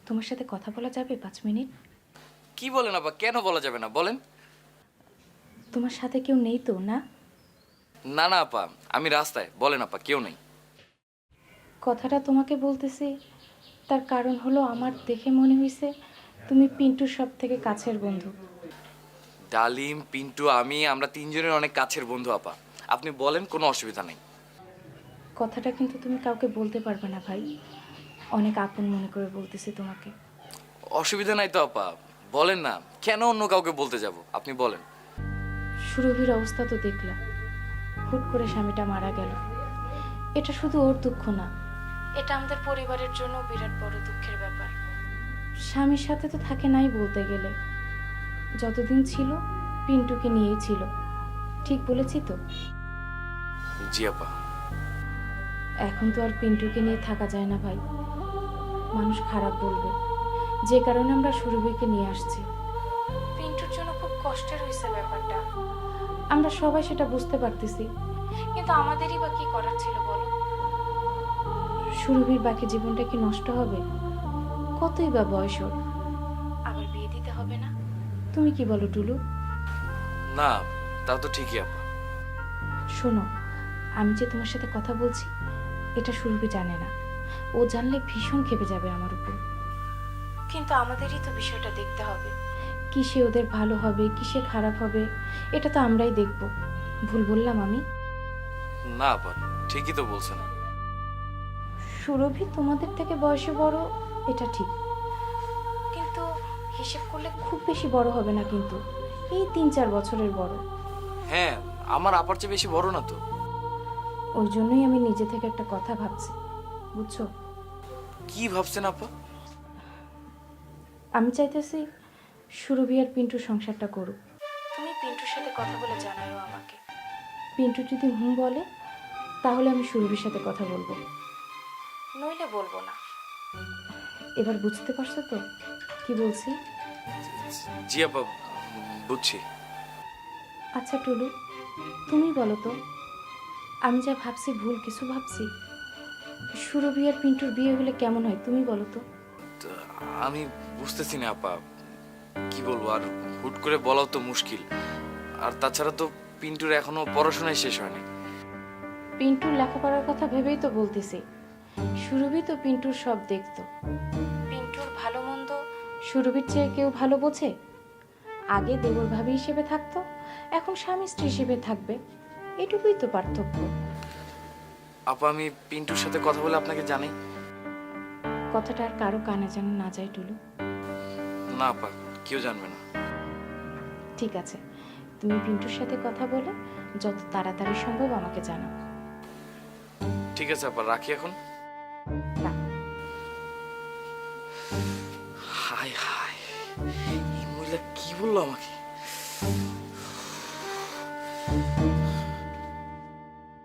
তোমার সাথে কথা বলা যাবে 5 মিনিট? কি বলেন আপা, কেন বলা যাবে না বলেন। তোমার সাথে কেউ নেই তো না? না না আপা, আমি রাস্তায়, বলেন আপা, কেউ নেই। কথাটা তোমাকে বলতেছি তার কারণ হলো আমার দেখে মনে হয়েছে তুমি পিন্টুর সব থেকে কাছের বন্ধু। ডালিম, পিন্টু, আমরা তিনজনের অনেক কাছের বন্ধু আপা। আপনি বলেন, কোনো অসুবিধা নেই। কথাটা কিন্তু তুমি কাউকে বলতে পারবে না ভাই, অনেক আপন মনে করে বলতেছি তোমাকে। অসুবিধা নাই তো আপা, বলেন না, কেন অন্য কাউকে বলতে যাব, আপনি বলেন। সুরভির অবস্থা তো দেখলা, হুট করে স্বামীটা মারা গেল। এটা শুধু ওর দুঃখ না, এটা আমাদের পরিবারের জন্য বিরাট বড় দুঃখের ব্যাপার। স্বামীর সাথে তো থাকে নাই বলতে গেলে, যতদিন ছিল পিন্টুকে নিয়েই ছিল। ঠিক বলেছি তো? জি আপা। এখন তো আর পিন্টুকে নিয়ে থাকা যায় না ভাই, মানুষ খারাপ বলবে, যে কারণে আমরা সুরভিকে নিয়ে আসছি। পিন্টুর জন্য খুব কষ্টের হয়েছে ব্যাপারটা, আমরা সবাই সেটা বুঝতে পারতেছি, কিন্তু আমাদেরই বা কি করার ছিল বলো? সুরভির বাকি জীবনটা কি নষ্ট হবে? কতই বা বয়স ওর, আবার বিয়ে দিতে হবে না? তুমি কি বলো টুলু? না, তা তো ঠিকই আপা। শোনো, আমি যে তোমার সাথে কথা বলছি এটা সুরভি জানে না, ও জানলে ভীষণ ক্ষেপে যাবে আমার উপর। কিন্তু আমাদেরই তো বিষয়টা দেখতে হবে, কিসে ওদের ভালো হবে কিসে খারাপ হবে এটা তো আমরাই দেখব। ভুল বললাম আমি? না আপা, ঠিকই তো বলছেন। সুরভি তোমাদের থেকে বয়সে বড়, এটা ঠিক, কিন্তু হিসেব করলে খুব বেশি বড় হবে না, কিন্তু এই 3-4 বছরের বড়। হ্যাঁ, আমার আপার চেয়ে বেশি বড় না তো। ওই জন্যই আমি নিজে থেকে একটা কথা ভাবছি, বুঝছো? কি ভাবছেন আপা? আমি চাইতেছি সুরভি আর পিন্টুর সংসারটা করুক। তুমি পিন্টুর সাথে কথা বলে জানাও আমাকে। পিন্টু যদি হুম বলে তাহলে আমি সুরভির সাথে কথা বলবো, নইলে বলবো না। এবার বুঝতে পারছো তো কি বলছি? জি আপা, বুঝছি। আচ্ছা টুলু, তুমি বলো তো, আমি যা ভাবছি ভুল কিছু ভাবছি? সুরভি আর পিন্টুর বিয়ে হলে কেমন হয় তুমি বলো তো? তো আমি বুঝতেছি না আপা, কি বলবো আর, হুট করে বলাও তো মুশকিল। আর তাছাড়া তো পিন্টুর এখনো পড়াশোনাই শেষ হয়নি। পিন্টুর লেখাপড়ার কথা ভেবেই তো বলতেছি, সুরভি তো পিন্টুর সব দেখতো। পিন্টুর ভালো মন্দ সুরভির চেয়ে কেউ ভালো বোঝে? আগে দেবর ভাবি হিসেবে থাকতো, এখন স্বামী স্ত্রী হিসেবে থাকবে, এটুকুই তো পার্থক্য। আপা, আমি পিন্টুর সাথে কথা বলে আপনাকে জানাই। কথাটা আর কারো কানে যেন না যায় টুলু। না আপা, কেউ জানবে না। ঠিক আছে, তুমি পিন্টুর সাথে কথা বলে যত তাড়াতাড়ি সম্ভব আমাকে জানাও। ঠিক আছে আপা, রাখি এখন। না, হায় হায়, এই মহিলা কি বললো আমাকে?